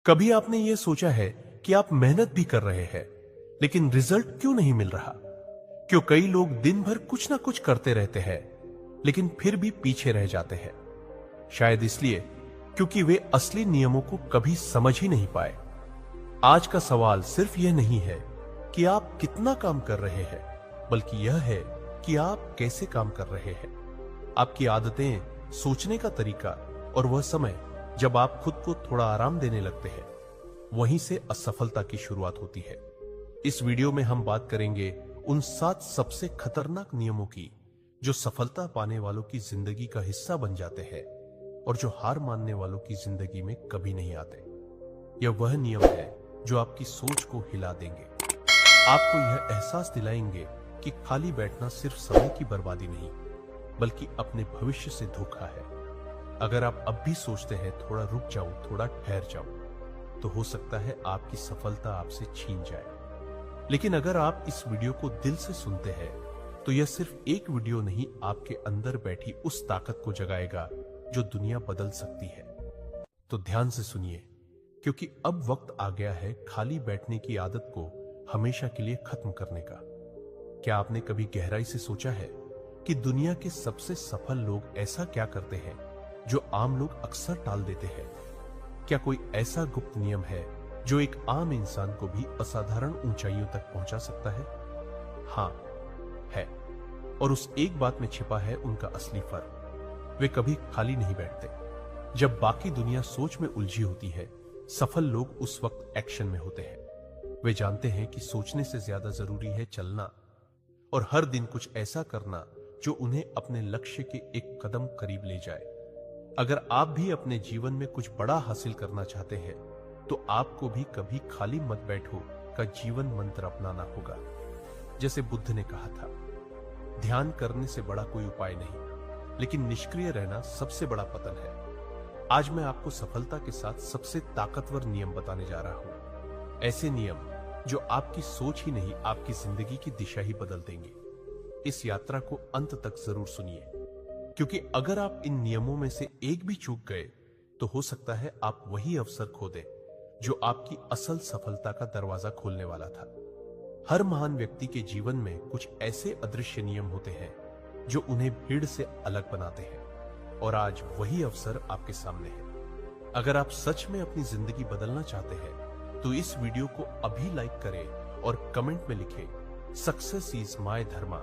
कभी आपने ये सोचा है कि आप मेहनत भी कर रहे हैं लेकिन रिजल्ट क्यों नहीं मिल रहा? क्यों कई लोग दिन भर कुछ ना कुछ करते रहते हैं लेकिन फिर भी पीछे रह जाते हैं? शायद इसलिए क्योंकि वे असली नियमों को कभी समझ ही नहीं पाए। आज का सवाल सिर्फ यह नहीं है कि आप कितना काम कर रहे हैं, बल्कि यह है कि आप कैसे काम कर रहे हैं। आपकी आदतें, सोचने का तरीका और वह समय जब आप खुद को थोड़ा आराम देने लगते हैं, वहीं से असफलता की शुरुआत होती है। इस वीडियो में हम बात करेंगे उन 7 सबसे खतरनाक नियमों की जो सफलता पाने वालों की जिंदगी का हिस्सा बन जाते हैं और जो हार मानने वालों की जिंदगी में कभी नहीं आते। यह वह नियम है जो आपकी सोच को हिला देंगे, आपको यह एहसास दिलाएंगे कि खाली बैठना सिर्फ समय की बर्बादी नहीं, बल्कि अपने भविष्य से धोखा है। अगर आप अब भी सोचते हैं थोड़ा रुक जाऊं, थोड़ा ठहर जाऊं, तो हो सकता है आपकी सफलता आपसे छीन जाए। लेकिन अगर आप इस वीडियो को दिल से सुनते हैं तो यह सिर्फ एक वीडियो नहीं, आपके अंदर बैठी उस ताकत को जगाएगा जो दुनिया बदल सकती है। तो ध्यान से सुनिए, क्योंकि अब वक्त आ गया है खाली बैठने की आदत को हमेशा के लिए खत्म करने का। क्या आपने कभी गहराई से सोचा है कि दुनिया के सबसे सफल लोग ऐसा क्या करते हैं जो आम लोग अक्सर टाल देते हैं? क्या कोई ऐसा गुप्त नियम है जो एक आम इंसान को भी असाधारण ऊंचाइयों तक पहुंचा सकता है? हाँ, है। और उस एक बात में छिपा है उनका असली फर्क। वे कभी खाली नहीं बैठते। जब बाकी दुनिया सोच में उलझी होती है, सफल लोग उस वक्त एक्शन में होते हैं। वे जानते हैं कि सोचने से ज्यादा जरूरी है चलना और हर दिन कुछ ऐसा करना जो उन्हें अपने लक्ष्य के एक कदम करीब ले जाए। अगर आप भी अपने जीवन में कुछ बड़ा हासिल करना चाहते हैं तो आपको भी कभी खाली मत बैठो का जीवन मंत्र अपनाना होगा। जैसे बुद्ध ने कहा था, ध्यान करने से बड़ा कोई उपाय नहीं, लेकिन निष्क्रिय रहना सबसे बड़ा पतन है। आज मैं आपको सफलता के साथ सबसे ताकतवर नियम बताने जा रहा हूं। ऐसे नियम जो आपकी सोच ही नहीं, आपकी जिंदगी की दिशा ही बदल देंगे। इस यात्रा को अंत तक जरूर सुनिए, क्योंकि अगर आप इन नियमों में से एक भी चूक गए तो हो सकता है आप वही अवसर खो दें जो आपकी असल सफलता का दरवाजा खोलने वाला था। हर महान व्यक्ति के जीवन में कुछ ऐसे अदृश्य नियम होते हैं जो उन्हें भीड़ से अलग बनाते हैं, और आज वही अवसर आपके सामने है। अगर आप सच में अपनी जिंदगी बदलना चाहते हैं तो इस वीडियो को अभी लाइक करें और कमेंट में लिखें, सक्सेस इज माय धर्मा,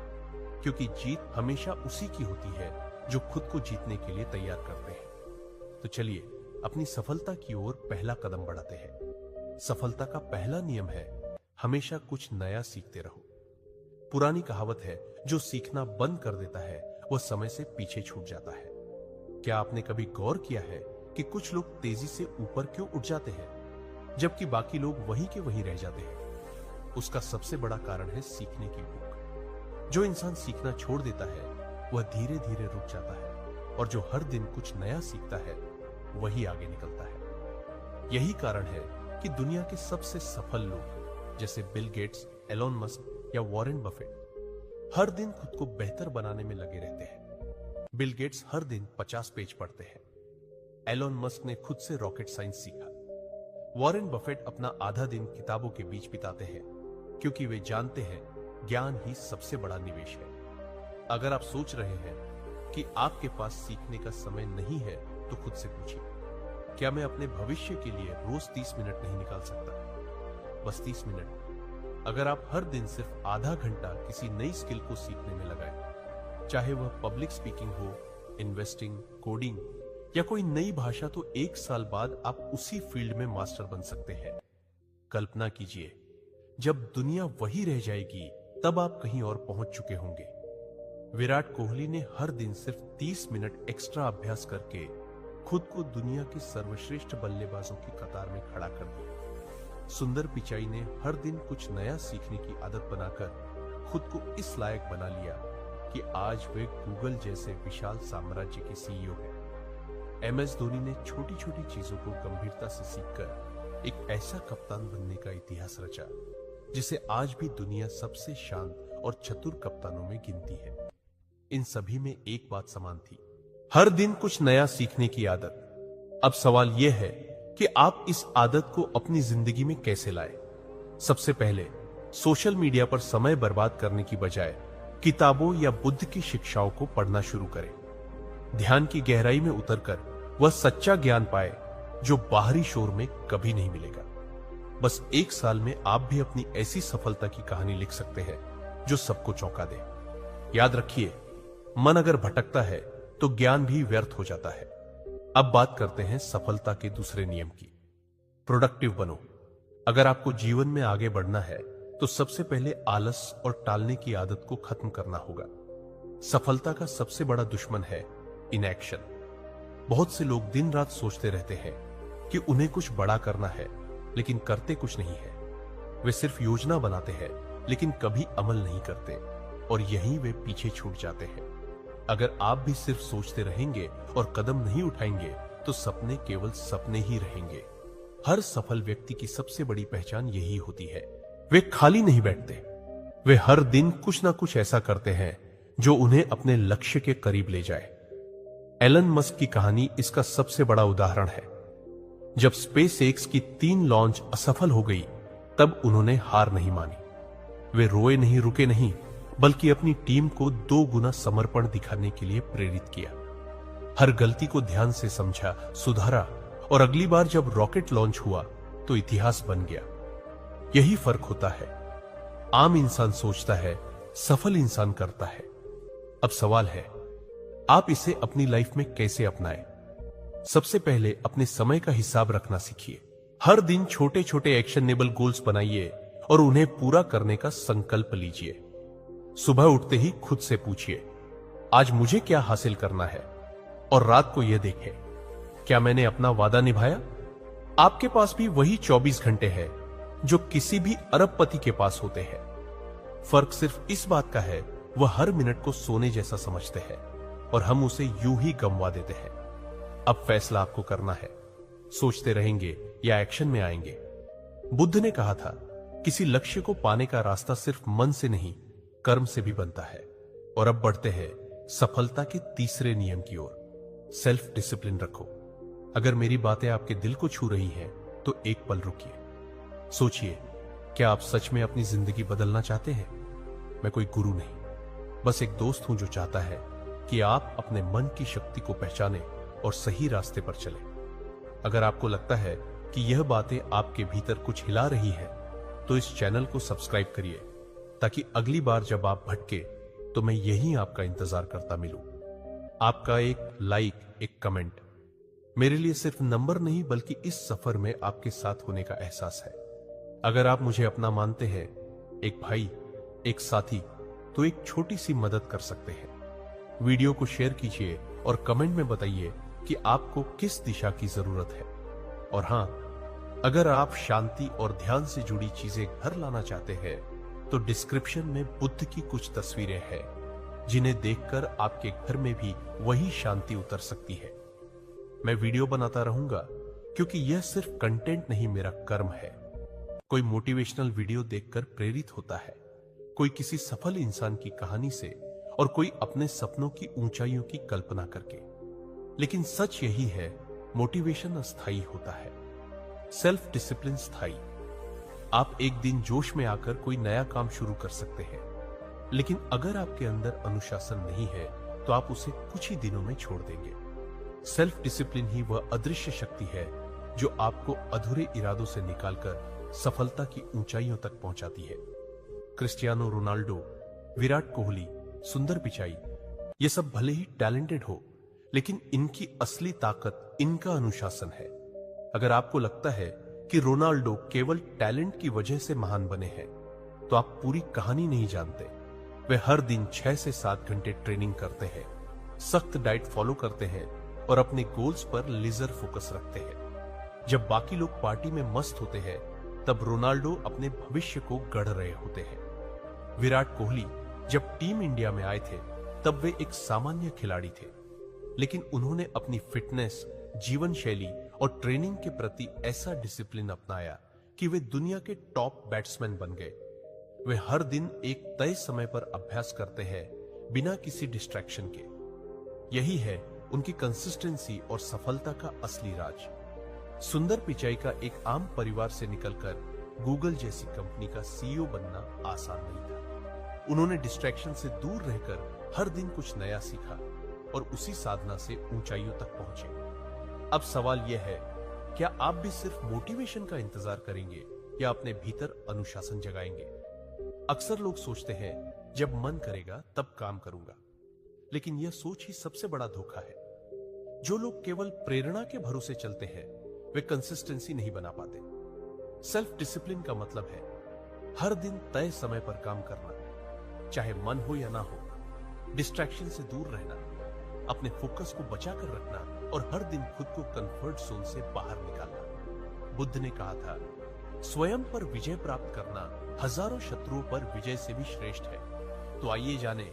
क्योंकि जीत हमेशा उसी की होती है जो खुद को जीतने के लिए तैयार करते हैं। तो चलिए अपनी सफलता की ओर पहला कदम बढ़ाते हैं। सफलता का पहला नियम है, हमेशा कुछ नया सीखते रहो। पुरानी कहावत है, जो सीखना बंद कर देता है वह समय से पीछे छूट जाता है। क्या आपने कभी गौर किया है कि कुछ लोग तेजी से ऊपर क्यों उठ जाते हैं जबकि बाकी लोग वहीं के वहीं रह जाते हैं? उसका सबसे बड़ा कारण है सीखने की भूख। जो इंसान सीखना छोड़ देता है वह धीरे धीरे रुक जाता है, और जो हर दिन कुछ नया सीखता है वही आगे निकलता है। यही कारण है कि दुनिया के सबसे सफल लोग जैसे बिल गेट्स, एलोन मस्क या वॉरेन बफेट हर दिन खुद को बेहतर बनाने में लगे रहते हैं। बिल गेट्स हर दिन 50 पेज पढ़ते हैं। एलोन मस्क ने खुद से रॉकेट साइंस सीखा। वॉरेन बफेट अपना आधा दिन किताबों के बीच बिताते हैं, क्योंकि वे जानते हैं ज्ञान ही सबसे बड़ा निवेश है। अगर आप सोच रहे हैं कि आपके पास सीखने का समय नहीं है तो खुद से पूछिए, क्या मैं अपने भविष्य के लिए रोज 30 मिनट नहीं निकाल सकता? बस 30 मिनट। अगर आप हर दिन सिर्फ आधा घंटा किसी नई स्किल को सीखने में लगाएं, चाहे वह पब्लिक स्पीकिंग हो, इन्वेस्टिंग, कोडिंग या कोई नई भाषा, तो 1 साल बाद आप उसी फील्ड में मास्टर बन सकते हैं। कल्पना कीजिए, जब दुनिया वही रह जाएगी तब आप कहीं और पहुंच चुके होंगे। विराट कोहली ने हर दिन सिर्फ 30 मिनट एक्स्ट्रा अभ्यास करके खुद को दुनिया के सर्वश्रेष्ठ बल्लेबाजों की कतार में खड़ा कर दिया। सुंदर पिचाई ने हर दिन कुछ नया सीखने की आदत बनाकर खुद को इस लायक बना लिया कि आज वे गूगल जैसे विशाल साम्राज्य के सीईओ हैं। MS धोनी ने छोटी छोटी चीजों को गंभीरता से सीखकर एक ऐसा कप्तान बनने का इतिहास रचा जिसे आज भी दुनिया सबसे शांत और चतुर कप्तानों में गिनती है। इन सभी में एक बात समान थी, हर दिन कुछ नया सीखने की आदत। अब सवाल यह है कि आप इस आदत को अपनी जिंदगी में कैसे लाएं। सबसे पहले सोशल मीडिया पर समय बर्बाद करने की बजाय किताबों या बुद्ध की शिक्षाओं को पढ़ना शुरू करें। ध्यान की गहराई में उतरकर वह सच्चा ज्ञान पाए जो बाहरी शोर में कभी नहीं मिलेगा। बस 1 साल में आप भी अपनी ऐसी सफलता की कहानी लिख सकते हैं जो सबको चौंका दे। याद रखिए, मन अगर भटकता है तो ज्ञान भी व्यर्थ हो जाता है। अब बात करते हैं सफलता के दूसरे नियम की। प्रोडक्टिव बनो। अगर आपको जीवन में आगे बढ़ना है तो सबसे पहले आलस और टालने की आदत को खत्म करना होगा। सफलता का सबसे बड़ा दुश्मन है इनएक्शन। बहुत से लोग दिन रात सोचते रहते हैं कि उन्हें कुछ बड़ा करना है, लेकिन करते कुछ नहीं है। वे सिर्फ योजना बनाते हैं लेकिन कभी अमल नहीं करते, और यहीं वे पीछे छूट जाते हैं। अगर आप भी सिर्फ सोचते रहेंगे और कदम नहीं उठाएंगे तो सपने केवल सपने ही रहेंगे। हर सफल व्यक्ति की सबसे बड़ी पहचान यही होती है, वे खाली नहीं बैठते। वे हर दिन कुछ ना कुछ ऐसा करते हैं जो उन्हें अपने लक्ष्य के करीब ले जाए। एलन मस्क की कहानी इसका सबसे बड़ा उदाहरण है। जब स्पेसएक्स की 3 लॉन्च असफल हो गई, तब उन्होंने हार नहीं मानी। वे रोए नहीं, रुके नहीं, बल्कि अपनी टीम को 2 गुना समर्पण दिखाने के लिए प्रेरित किया। हर गलती को ध्यान से समझा, सुधारा, और अगली बार जब रॉकेट लॉन्च हुआ तो इतिहास बन गया। यही फर्क होता है। आम इंसान सोचता है, सफल इंसान करता है। अब सवाल है, आप इसे अपनी लाइफ में कैसे अपनाएं? सबसे पहले अपने समय का हिसाब रखना सीखिए। हर दिन छोटे छोटे एक्शनेबल गोल्स बनाइए और उन्हें पूरा करने का संकल्प लीजिए। सुबह उठते ही खुद से पूछिए, आज मुझे क्या हासिल करना है? और रात को यह देखें, क्या मैंने अपना वादा निभाया? आपके पास भी वही 24 घंटे हैं जो किसी भी अरबपति के पास होते हैं। फर्क सिर्फ इस बात का है, वह हर मिनट को सोने जैसा समझते हैं और हम उसे यूं ही गंवा देते हैं। अब फैसला आपको करना है, सोचते रहेंगे या एक्शन में आएंगे। बुद्ध ने कहा था, किसी लक्ष्य को पाने का रास्ता सिर्फ मन से नहीं, कर्म से भी बनता है। और अब बढ़ते हैं सफलता के तीसरे नियम की ओर, सेल्फ डिसिप्लिन रखो। अगर मेरी बातें आपके दिल को छू रही हैं तो एक पल रुकिए, सोचिए, क्या आप सच में अपनी जिंदगी बदलना चाहते हैं? मैं कोई गुरु नहीं, बस एक दोस्त हूं जो चाहता है कि आप अपने मन की शक्ति को पहचानें और सही रास्ते पर चलें। अगर आपको लगता है कि यह बातें आपके भीतर कुछ हिला रही है तो इस चैनल को सब्सक्राइब करिए, ताकि अगली बार जब आप भटके तो मैं यहीं आपका इंतजार करता मिलूं। आपका एक लाइक, एक कमेंट मेरे लिए सिर्फ नंबर नहीं, बल्कि इस सफर में आपके साथ होने का एहसास है। अगर आप मुझे अपना मानते हैं, एक भाई, एक साथी, तो एक छोटी सी मदद कर सकते हैं। वीडियो को शेयर कीजिए और कमेंट में बताइए कि आपको किस दिशा की जरूरत है। और हां, अगर आप शांति और ध्यान से जुड़ी चीजें घर लाना चाहते हैं तो डिस्क्रिप्शन में बुद्ध की कुछ तस्वीरें हैं, जिन्हें देखकर आपके घर में भी वही शांति उतर सकती है। मैं वीडियो बनाता रहूंगा क्योंकि यह सिर्फ कंटेंट नहीं, मेरा कर्म है। कोई मोटिवेशनल वीडियो देखकर प्रेरित होता है, कोई किसी सफल इंसान की कहानी से, और कोई अपने सपनों की ऊंचाइयों की कल्पना करके। लेकिन सच यही है, मोटिवेशन अस्थायी होता है, सेल्फ डिसिप्लिन स्थायी। आप एक दिन जोश में आकर कोई नया काम शुरू कर सकते हैं, लेकिन अगर आपके अंदर अनुशासन नहीं है तो आप उसे कुछ ही दिनों में छोड़ देंगे। सेल्फ डिसिप्लिन ही वह अदृश्य शक्ति है जो आपको अधूरे इरादों से निकालकर सफलता की ऊंचाइयों तक पहुंचाती है। क्रिस्टियानो रोनाल्डो, विराट कोहली, सुंदर पिचाई, ये सब भले ही टैलेंटेड हो, लेकिन इनकी असली ताकत इनका अनुशासन है। अगर आपको लगता है कि रोनाल्डो केवल टैलेंट की वजह से महान बने हैं, तो आप पूरी कहानी नहीं जानते। वे हर दिन 6 से 7 घंटे ट्रेनिंग करते हैं, सख्त डाइट फॉलो करते हैं और अपने गोल्स पर लेजर फोकस रखते हैं। जब बाकी लोग पार्टी में मस्त होते हैं, तब रोनाल्डो अपने भविष्य को गढ़ रहे होते हैं। विराट कोहली जब टीम इंडिया में आए थे, तब वे एक सामान्य खिलाड़ी थे, लेकिन उन्होंने अपनी फिटनेस, जीवन शैली और ट्रेनिंग के प्रति ऐसा डिसिप्लिन अपनाया कि वे दुनिया के टॉप बैट्समैन बन गए। वे हर दिन एक तय समय पर अभ्यास करते हैं, बिना किसी डिस्ट्रैक्शन के। यही है उनकी कंसिस्टेंसी और सफलता का असली राज। सुंदर पिचाई का एक आम परिवार से निकलकर गूगल जैसी कंपनी का सीईओ बनना आसान नहीं था। उन्होंने डिस्ट्रैक्शन से दूर रहकर हर दिन कुछ नया सीखा और उसी साधना से ऊंचाइयों तक पहुंचे। अब सवाल यह है, क्या आप भी सिर्फ मोटिवेशन का इंतजार करेंगे या अपने भीतर अनुशासन जगाएंगे? अक्सर लोग सोचते हैं जब मन करेगा तब काम करूंगा, लेकिन यह सोच ही सबसे बड़ा धोखा है। जो लोग केवल प्रेरणा के भरोसे चलते हैं वे कंसिस्टेंसी नहीं बना पाते। सेल्फ डिसिप्लिन का मतलब है हर दिन तय समय पर काम करना, चाहे मन हो या ना हो, डिस्ट्रैक्शन से दूर रहना, अपने फोकस को बचा कर रखना और हर दिन खुद को कंफर्ट जोन से बाहर निकालना। बुद्ध ने कहा था, स्वयं पर विजय प्राप्त करना हजारों शत्रुओं पर विजय से भी श्रेष्ठ है। तो आइए जाने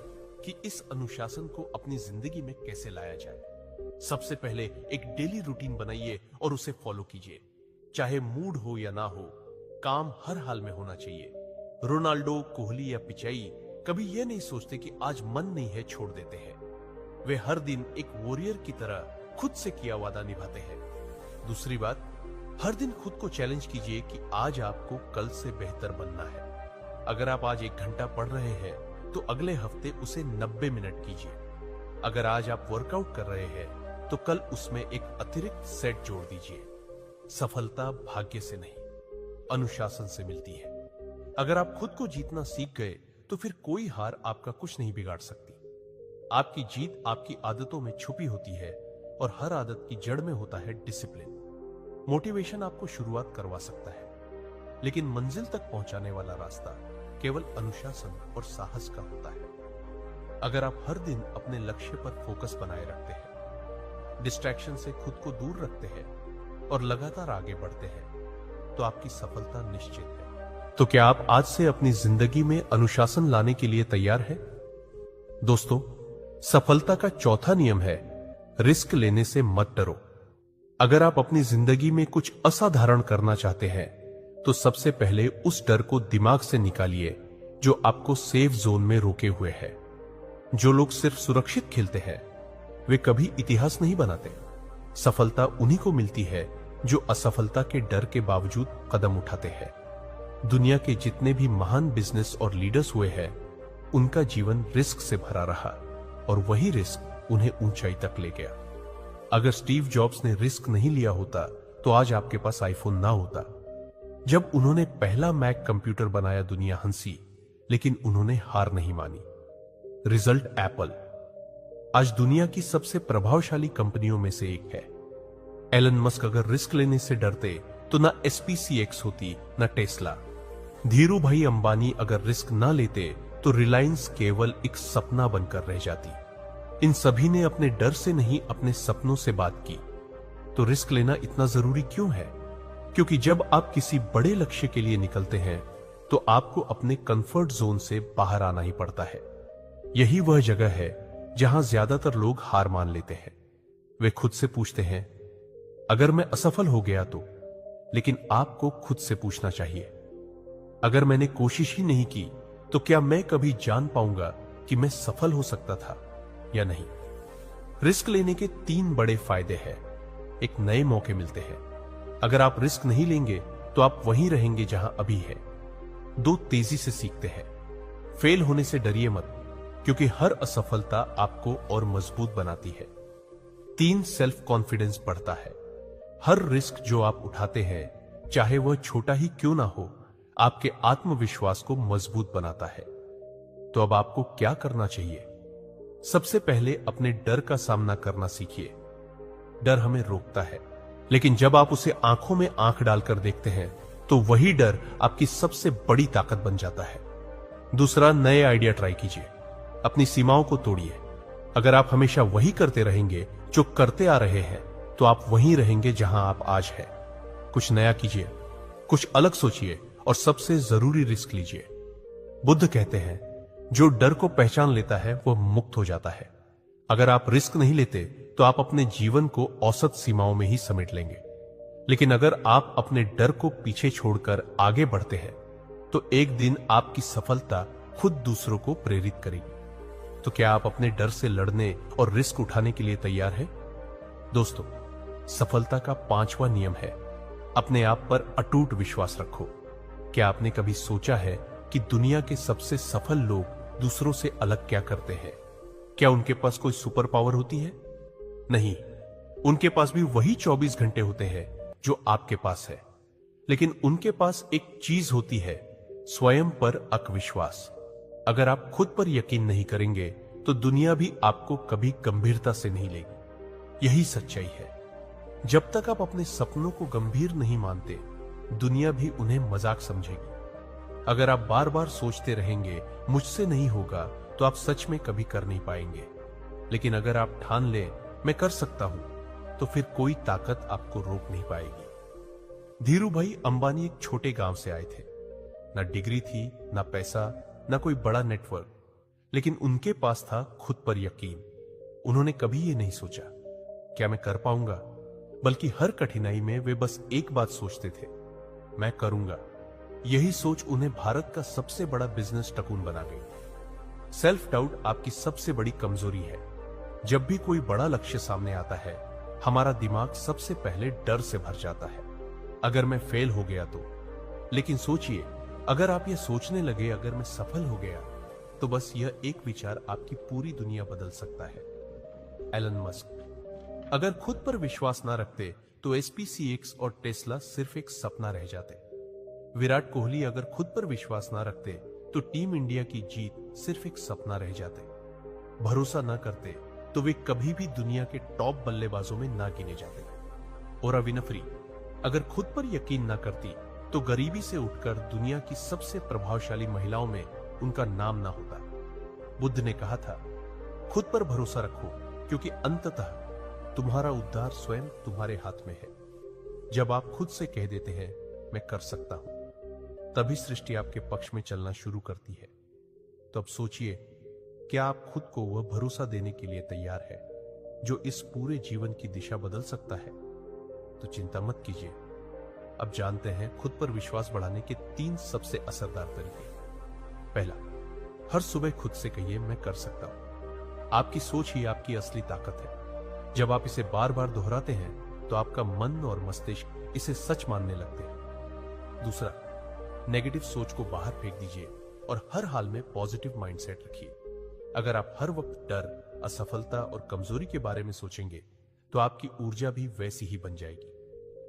कि इस अनुशासन को अपनी जिंदगी में कैसे लाया जाए। सबसे पहले एक डेली रूटीन बनाइए और उसे फॉलो कीजिए। चाहे मूड हो या ना हो, काम हर हाल में होना चाहिए। रोनाल्डो, कोहली या पिचाई कभी यह नहीं सोचते कि आज मन नहीं है, छोड़ देते हैं। वे हर दिन एक वॉरियर की तरह खुद से किया वादा निभाते हैं। दूसरी बात, हर दिन खुद को चैलेंज कीजिए कि आज आपको कल से बेहतर बनना है। अगर आप आज 1 घंटा पढ़ रहे हैं तो अगले हफ्ते उसे 90 मिनट कीजिए। अगर आज आप वर्कआउट कर रहे हैं तो कल उसमें एक अतिरिक्त सेट जोड़ दीजिए। सफलता भाग्य से नहीं, अनुशासन से मिलती है। अगर आप खुद को जीतना सीख गए तो फिर कोई हार आपका कुछ नहीं बिगाड़ सकती। आपकी जीत आपकी आदतों में छुपी होती है और हर आदत की जड़ में होता है डिसिप्लिन। मोटिवेशन आपको शुरुआत करवा सकता है, लेकिन मंजिल तक पहुंचाने वाला रास्ता केवल अनुशासन और साहस का होता है। अगर आप हर दिन अपने लक्ष्य पर फोकस बनाए रखते हैं, डिस्ट्रैक्शन से खुद को दूर रखते हैं और लगातार आगे बढ़ते हैं, तो आपकी सफलता निश्चित है। तो क्या आप आज से अपनी जिंदगी में अनुशासन लाने के लिए तैयार हैं? दोस्तों, सफलता का चौथा नियम है, रिस्क लेने से मत डरो। अगर आप अपनी जिंदगी में कुछ असाधारण करना चाहते हैं तो सबसे पहले उस डर को दिमाग से निकालिए जो आपको सेफ जोन में रोके हुए है। जो लोग सिर्फ सुरक्षित खेलते हैं वे कभी इतिहास नहीं बनाते। सफलता उन्हीं को मिलती है जो असफलता के डर के बावजूद कदम उठाते हैं। दुनिया के जितने भी महान बिजनेस और लीडर्स हुए हैं, उनका जीवन रिस्क से भरा रहा और वही रिस्क उन्हें ऊंचाई तक ले गया। अगर स्टीव जॉब्स ने रिस्क नहीं लिया होता तो आज आपके पास आईफोन ना होता। जब उन्होंने पहला मैक कंप्यूटर बनाया, दुनिया हंसी, लेकिन उन्होंने हार नहीं मानी। रिजल्ट एप्पल आज दुनिया की सबसे प्रभावशाली कंपनियों में से एक है। एलन मस्क अगर रिस्क लेने से डरते तो ना SPCX होती, ना टेस्ला। धीरू भाई अंबानी अगर रिस्क ना लेते तो रिलायंस केवल एक सपना बनकर रह जाती। इन सभी ने अपने डर से नहीं, अपने सपनों से बात की। तो रिस्क लेना इतना जरूरी क्यों है? क्योंकि जब आप किसी बड़े लक्ष्य के लिए निकलते हैं तो आपको अपने कंफर्ट जोन से बाहर आना ही पड़ता है। यही वह जगह है जहां ज्यादातर लोग हार मान लेते हैं। वे खुद से पूछते हैं, अगर मैं असफल हो गया तो? लेकिन आपको खुद से पूछना चाहिए, अगर मैंने कोशिश ही नहीं की तो क्या मैं कभी जान पाऊंगा कि मैं सफल हो सकता था या नहीं? रिस्क लेने के 3 बड़े फायदे हैं। एक, नए मौके मिलते हैं। अगर आप रिस्क नहीं लेंगे तो आप वहीं रहेंगे जहां अभी है। 2, तेजी से सीखते हैं। फेल होने से डरिए मत, क्योंकि हर असफलता आपको और मजबूत बनाती है। 3, सेल्फ कॉन्फिडेंस बढ़ता है। हर रिस्क जो आप उठाते हैं, चाहे वह छोटा ही क्यों ना हो, आपके आत्मविश्वास को मजबूत बनाता है। तो अब आपको क्या करना चाहिए? सबसे पहले अपने डर का सामना करना सीखिए। डर हमें रोकता है, लेकिन जब आप उसे आंखों में आंख डालकर देखते हैं तो वही डर आपकी सबसे बड़ी ताकत बन जाता है। दूसरा, नए आइडिया ट्राई कीजिए। अपनी सीमाओं को तोड़िए। अगर आप हमेशा वही करते रहेंगे जो करते आ रहे हैं तो आप वहीं रहेंगे जहां आप आज हैं। कुछ नया कीजिए, कुछ अलग सोचिए और सबसे जरूरी रिस्क लीजिए। बुद्ध कहते हैं, जो डर को पहचान लेता है वह मुक्त हो जाता है। अगर आप रिस्क नहीं लेते तो आप अपने जीवन को औसत सीमाओं में ही समेट लेंगे, लेकिन अगर आप अपने डर को पीछे छोड़कर आगे बढ़ते हैं तो एक दिन आपकी सफलता खुद दूसरों को प्रेरित करेगी। तो क्या आप अपने डर से लड़ने और रिस्क उठाने के लिए तैयार हैं? दोस्तों, सफलता का 5वां नियम है, अपने आप पर अटूट विश्वास रखो। क्या आपने कभी सोचा है कि दुनिया के सबसे सफल लोग दूसरों से अलग क्या करते हैं? क्या उनके पास कोई सुपर पावर होती है? नहीं, उनके पास भी वही 24 घंटे होते हैं जो आपके पास है, लेकिन उनके पास एक चीज होती है, स्वयं पर अविश्वास। अगर आप खुद पर यकीन नहीं करेंगे तो दुनिया भी आपको कभी गंभीरता से नहीं लेगी। यही सच्चाई है। जब तक आप अपने सपनों को गंभीर नहीं मानते, दुनिया भी उन्हें मजाक समझेगी। अगर आप बार बार सोचते रहेंगे मुझसे नहीं होगा, तो आप सच में कभी कर नहीं पाएंगे। लेकिन अगर आप ठान ले मैं कर सकता हूं, तो फिर कोई ताकत आपको रोक नहीं पाएगी। धीरू भाई अंबानी एक छोटे गांव से आए थे। ना डिग्री थी, ना पैसा, ना कोई बड़ा नेटवर्क, लेकिन उनके पास था खुद पर यकीन। उन्होंने कभी ये नहीं सोचा क्या मैं कर पाऊंगा, बल्कि हर कठिनाई में वे बस एक बात सोचते थे, मैं करूंगा। यही सोच उन्हें भारत का सबसे बड़ा बिजनेस टकून बना गई। सेल्फ डाउट आपकी सबसे बड़ी कमजोरी है। जब भी कोई बड़ा लक्ष्य सामने आता है, हमारा दिमाग सबसे पहले डर से भर जाता है, अगर मैं फेल हो गया तो। लेकिन सोचिए, अगर आप यह सोचने लगे अगर मैं सफल हो गया, तो बस यह एक विचार आपकी पूरी दुनिया बदल सकता है। एलन मस्क अगर खुद पर विश्वास ना रखते तो SpaceX और टेस्ला सिर्फ एक सपना रह जाते। विराट कोहली अगर खुद पर विश्वास ना रखते तो टीम इंडिया की जीत सिर्फ एक सपना रह जाते। भरोसा ना करते तो वे कभी भी दुनिया के टॉप बल्लेबाजों में ना गिने जाते। ओरा विनफ्री अगर खुद पर यकीन ना करती तो गरीबी से उठकर दुनिया की सबसे प्रभावशाली महिलाओं में उनका नाम ना होता। बुद्ध ने कहा था, खुद पर भरोसा रखो, क्योंकि अंततः तुम्हारा उद्धार स्वयं तुम्हारे हाथ में है। जब आप खुद से कह देते हैं मैं कर सकता हूं, तभी सृष्टि आपके पक्ष में चलना शुरू करती है। तो अब सोचिए, क्या आप खुद को वह भरोसा देने के लिए तैयार है जो इस पूरे जीवन की दिशा बदल सकता है? तो चिंता मत कीजिए। अब जानते हैं खुद पर विश्वास बढ़ाने के 3 सबसे असरदार तरीके। पहला, हर सुबह खुद से कहिए मैं कर सकता हूं। आपकी सोच ही आपकी असली ताकत है। जब आप इसे बार बार दोहराते हैं तो आपका मन और मस्तिष्क इसे सच मानने लगते हैं। दूसरा, नेगेटिव सोच को बाहर फेंक दीजिए और हर हाल में पॉजिटिव माइंडसेट रखिए। अगर आप हर वक्त डर, असफलता और कमजोरी के बारे में सोचेंगे तो आपकी ऊर्जा भी वैसी ही बन जाएगी।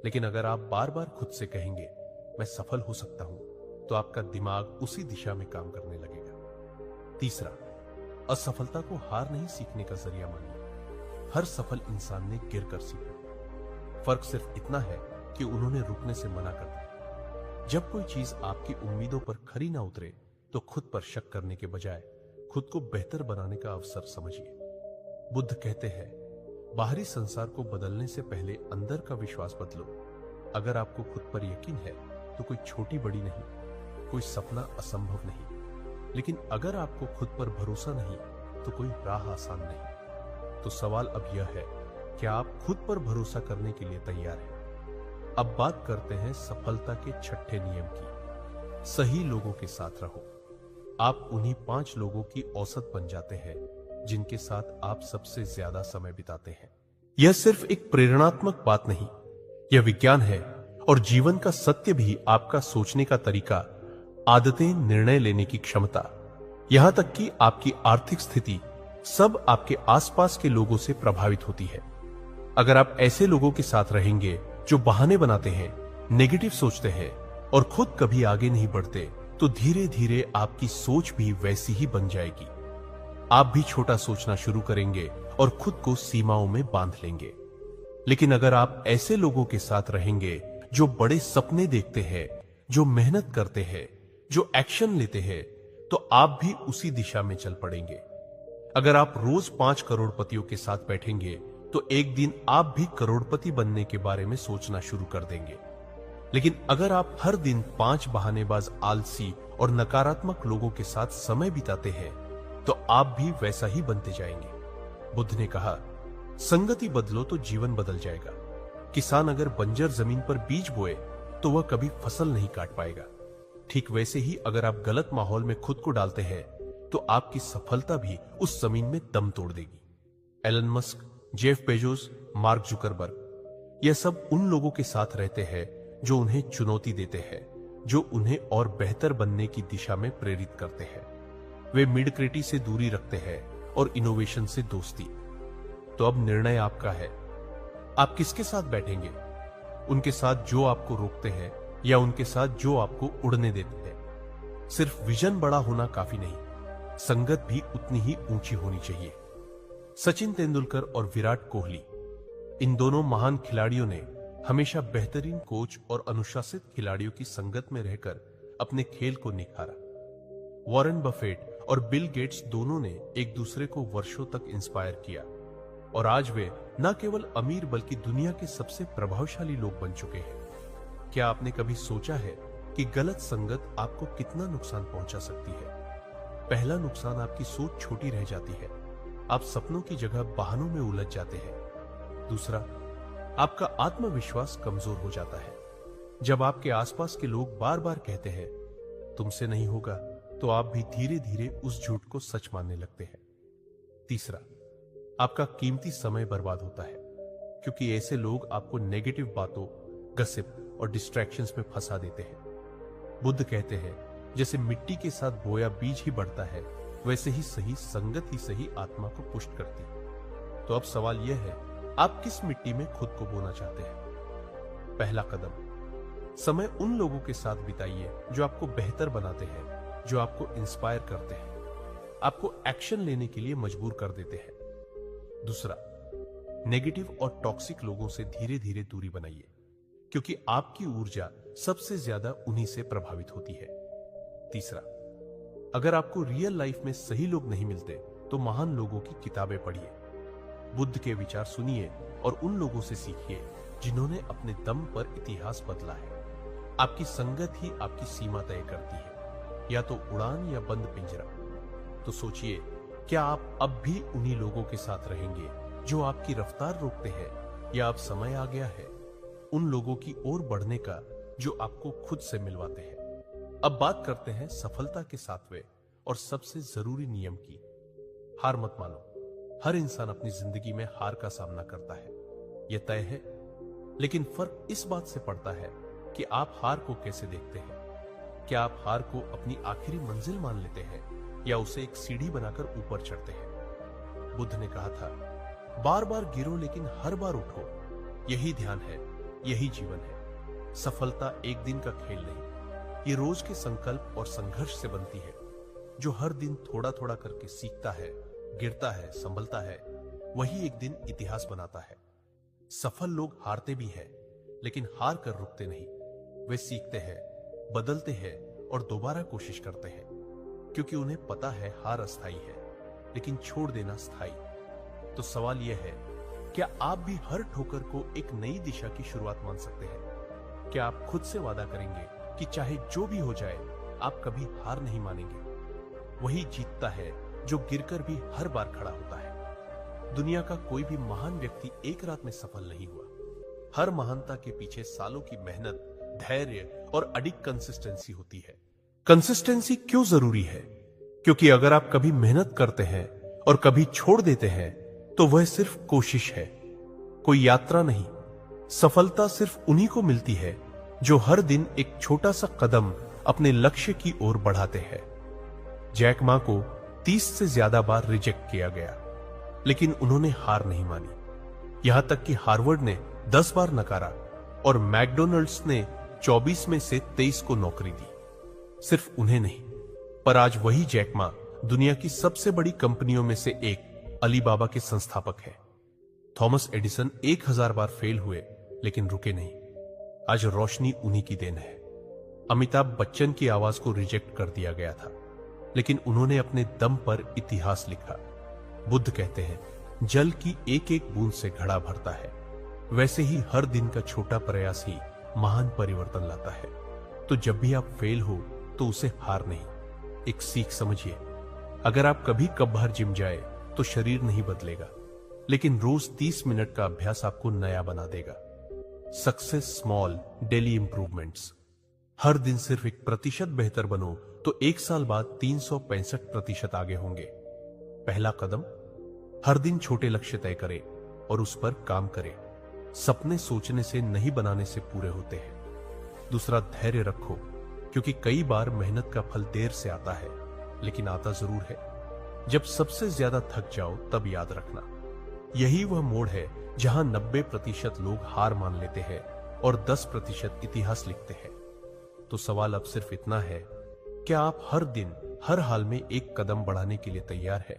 लेकिन अगर आप बार बार खुद से कहेंगे मैं सफल हो सकता हूं, तो आपका दिमाग उसी दिशा में काम करने लगेगा। तीसरा, असफलता को हार नहीं सीखने का जरिया मानिए। हर सफल इंसान ने गिरकर सीखा। फर्क सिर्फ इतना है कि उन्होंने रुकने से मना कर दिया। जब कोई चीज आपकी उम्मीदों पर खरी ना उतरे तो खुद पर शक करने के बजाय खुद को बेहतर बनाने का अवसर समझिए। बुद्ध कहते हैं, बाहरी संसार को बदलने से पहले अंदर का विश्वास बदलो। अगर आपको खुद पर यकीन है तो कोई छोटी बड़ी नहीं, कोई सपना असंभव नहीं। लेकिन अगर आपको खुद पर भरोसा नहीं तो कोई राह आसान नहीं। तो सवाल अब यह है, क्या आप खुद पर भरोसा करने के लिए तैयार हैं? अब बात करते हैं सफलता के 6ठे नियम की। सही लोगों के साथ रहो। आप उन्हीं 5 लोगों की औसत बन जाते हैं जिनके साथ आप सबसे ज्यादा समय बिताते हैं। यह सिर्फ एक प्रेरणात्मक बात नहीं, यह विज्ञान है और जीवन का सत्य भी। आपका सोचने का तरीका, आदतें, निर्णय लेने की क्षमता, यहां तक कि आपकी आर्थिक स्थिति, सब आपके आसपास के लोगों से प्रभावित होती है। अगर आप ऐसे लोगों के साथ रहेंगे जो बहाने बनाते हैं, नेगेटिव सोचते हैं और खुद कभी आगे नहीं बढ़ते, तो धीरे धीरे आपकी सोच भी वैसी ही बन जाएगी। आप भी छोटा सोचना शुरू करेंगे और खुद को सीमाओं में बांध लेंगे। लेकिन अगर आप ऐसे लोगों के साथ रहेंगे जो बड़े सपने देखते हैं, जो मेहनत करते हैं, जो एक्शन लेते हैं, तो आप भी उसी दिशा में चल पड़ेंगे। अगर आप रोज 5 करोड़पतियों के साथ बैठेंगे तो एक दिन आप भी करोड़पति बनने के बारे में सोचना शुरू कर देंगे। लेकिन अगर आप हर दिन 5 बहानेबाज, आलसी और नकारात्मक लोगों के साथ समय बिताते हैं तो आप भी वैसा ही बनते जाएंगे। बुद्ध ने कहा, संगति बदलो तो जीवन बदल जाएगा। किसान अगर बंजर जमीन पर बीज बोए तो वह कभी फसल नहीं काट पाएगा। ठीक वैसे ही अगर आप गलत माहौल में खुद को डालते हैं तो आपकी सफलता भी उस जमीन में दम तोड़ देगी। Elon Musk, Jeff Bezos, Mark Zuckerberg, यह सब उन लोगों के साथ रहते हैं जो उन्हें चुनौती देते हैं, जो उन्हें और बेहतर बनने की दिशा में प्रेरित करते हैं। वे मिडक्रिटी से दूरी रखते हैं और इनोवेशन से दोस्ती। तो अब निर्णय आपका है, आप किसके साथ बैठेंगे? उनके साथ जो आपको रोकते हैं या उनके साथ जो आपको उड़ने देते हैं? सिर्फ विजन बड़ा होना काफी नहीं, संगत भी उतनी ही ऊंची होनी चाहिए। सचिन तेंदुलकर और विराट कोहली, इन दोनों महान खिलाड़ियों ने हमेशा बेहतरीन कोच और अनुशासित खिलाड़ियों की संगत में रहकर अपने खेल को निखारा। वॉरेन बफेट और बिल गेट्स दोनों ने एक दूसरे को वर्षों तक इंस्पायर किया और आज वे न केवल अमीर बल्कि दुनिया के सबसे प्रभावशाली लोग बन चुके हैं। क्या आपने कभी सोचा है कि गलत संगत आपको कितना नुकसान पहुंचा सकती है? पहला नुकसान, आपकी सोच छोटी रह जाती है, आप सपनों की जगह बहानों में उलझ जाते हैं। दूसरा, आपका आत्मविश्वास कमजोर हो जाता है। जब आपके आसपास के लोग बार बार कहते हैं तुमसे नहीं होगा, तो आप भी धीरे धीरे उस झूठ को सच मानने लगते हैं। तीसरा, आपका कीमती समय बर्बाद होता है, क्योंकि ऐसे लोग आपको नेगेटिव बातों, गसिप और डिस्ट्रैक्शंस में फंसा देते हैं। बुद्ध कहते हैं, जैसे मिट्टी के साथ बोया बीज ही बढ़ता है, वैसे ही सही संगत ही सही आत्मा को पुष्ट करती। तो अब सवाल यह है, आप किस मिट्टी में खुद को बोना चाहते हैं? पहला कदम, समय उन लोगों के साथ बिताइए जो आपको बेहतर बनाते हैं, जो आपको इंस्पायर करते हैं, आपको एक्शन लेने के लिए मजबूर कर देते हैं। दूसरा, नेगेटिव और टॉक्सिक लोगों से धीरे धीरे दूरी बनाइए, क्योंकि आपकी ऊर्जा सबसे ज्यादा उन्हीं से प्रभावित होती है। तीसरा, अगर आपको रियल लाइफ में सही लोग नहीं मिलते तो महान लोगों की किताबें पढ़िए, बुद्ध के विचार सुनिए और उन लोगों से सीखिए जिन्होंने अपने दम पर इतिहास बदला है। आपकी संगत ही आपकी सीमा तय करती है, या तो उड़ान या बंद पिंजरा। तो सोचिए, क्या आप अब भी उन्हीं लोगों के साथ रहेंगे जो आपकी रफ्तार रोकते हैं, या अब समय आ गया है उन लोगों की ओर बढ़ने का जो आपको खुद से मिलवाते हैं? अब बात करते हैं सफलता के सातवें और सबसे जरूरी नियम की। हार मत मानो। हर इंसान अपनी जिंदगी में हार का सामना करता है, यह तय है। लेकिन फर्क इस बात से पड़ता है कि आप हार को कैसे देखते हैं। क्या आप हार को अपनी आखिरी मंजिल मान लेते हैं, या उसे एक सीढ़ी बनाकर ऊपर चढ़ते हैं? बुद्ध ने कहा था, बार बार गिरो लेकिन हर बार उठो। यही ध्यान है, यही जीवन है। सफलता एक दिन का खेल नहीं, ये रोज के संकल्प और संघर्ष से बनती है। जो हर दिन थोड़ा थोड़ा करके सीखता है, गिरता है, संभलता है, वही एक दिन इतिहास बनाता है। सफल लोग हारते भी हैं, लेकिन हार कर रुकते नहीं। वे सीखते हैं, बदलते हैं और दोबारा कोशिश करते हैं, क्योंकि उन्हें पता है हार अस्थायी है, लेकिन छोड़ देना स्थायी। तो सवाल यह है, क्या आप भी हर ठोकर को एक नई दिशा की शुरुआत मान सकते हैं? क्या आप खुद से वादा करेंगे कि चाहे जो भी हो जाए, आप कभी हार नहीं मानेंगे? वही जीतता है जो गिरकर भी हर बार खड़ा होता है। दुनिया का कोई भी महान व्यक्ति एक रात में सफल नहीं हुआ। हर महानता के पीछे सालों की मेहनत, धैर्य और अडिग कंसिस्टेंसी होती है। कंसिस्टेंसी क्यों जरूरी है? क्योंकि अगर आप कभी मेहनत करते हैं और कभी छोड़ देते हैं, तो वह सिर्फ कोशिश है, कोई यात्रा नहीं। सफलता सिर्फ उन्हीं को मिलती है जो हर दिन एक छोटा सा कदम अपने लक्ष्य की ओर बढ़ाते हैं। जैक मा को 30 से ज्यादा बार रिजेक्ट किया गया, लेकिन उन्होंने हार नहीं मानी। यहां तक कि हार्वर्ड ने 10 बार नकारा और मैकडॉनल्ड्स ने 24 में से 23 को नौकरी दी। सिर्फ उन्हें नहीं, पर आज वही जैक मा दुनिया की सबसे बड़ी कंपनियों में से एक अलीबाबा के संस्थापक है। थॉमस एडिसन 1000 बार फेल हुए, लेकिन रुके नहीं। आज रोशनी उन्हीं की देन है। अमिताभ बच्चन की आवाज को रिजेक्ट कर दिया गया था, लेकिन उन्होंने अपने दम पर इतिहास लिखा। बुद्ध कहते हैं, जल की एक एक बूंद से घड़ा भरता है। वैसे ही हर दिन का छोटा प्रयास ही महान परिवर्तन लाता है। तो जब भी आप फेल हो, तो उसे हार नहीं, एक सीख समझिए। अगर आप कभी कभार जिम जाए तो शरीर नहीं बदलेगा, लेकिन रोज 30 मिनट का अभ्यास आपको नया बना देगा। Success small daily improvements. हर दिन सिर्फ 1% बेहतर बनो, तो 1 साल बाद 365% आगे होंगे। पहला कदम, हर दिन छोटे लक्ष्य तय करें और उस पर काम करें। सपने सोचने से नहीं बनाने से पूरे होते हैं। दूसरा, धैर्य रखो, क्योंकि कई बार मेहनत का फल देर से आता है, लेकिन आता जरूर है। जब सबसे ज्यादा थक जाओ तब याद रखना, यही वह मोड़ है जहां 90% लोग हार मान लेते हैं और 10% इतिहास लिखते हैं। तो सवाल अब सिर्फ इतना है, क्या आप हर दिन हर हाल में एक कदम बढ़ाने के लिए तैयार है?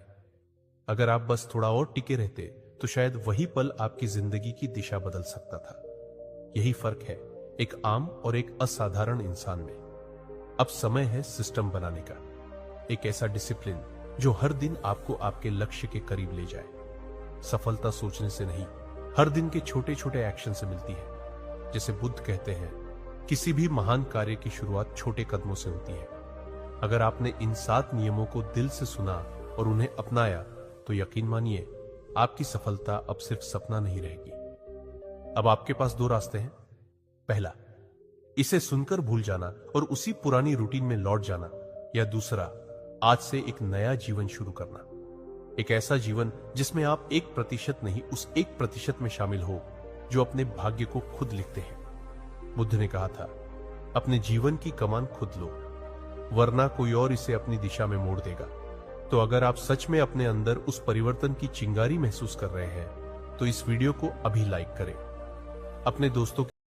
अगर आप बस थोड़ा और टिके रहते तो शायद वही पल आपकी जिंदगी की दिशा बदल सकता था। यही फर्क है एक आम और एक असाधारण इंसान में। अब समय है सिस्टम बनाने का, एक ऐसा डिसिप्लिन जो हर दिन आपको आपके लक्ष्य के करीब ले जाए। सफलता सोचने से नहीं, हर दिन के छोटे छोटे एक्शन से मिलती है। जैसे बुद्ध कहते हैं, किसी भी महान कार्य की शुरुआत छोटे कदमों से होती है। अगर आपने इन 7 नियमों को दिल से सुना और उन्हें अपनाया तो यकीन मानिए आपकी सफलता अब सिर्फ सपना नहीं रहेगी। अब आपके पास 2 रास्ते हैं। पहला, इसे सुनकर भूल जाना और उसी पुरानी रूटीन में लौट जाना, या दूसरा, आज से एक नया जीवन शुरू करना। एक ऐसा जीवन जिसमें आप 1% नहीं, उस 1% में शामिल हो जो अपने भाग्य को खुद लिखते हैं। बुद्ध ने कहा था, अपने जीवन की कमान खुद लो, वरना कोई और इसे अपनी दिशा में मोड़ देगा। तो अगर आप सच में अपने अंदर उस परिवर्तन की चिंगारी महसूस कर रहे हैं तो इस वीडियो को अभी लाइक करें, अपने दोस्तों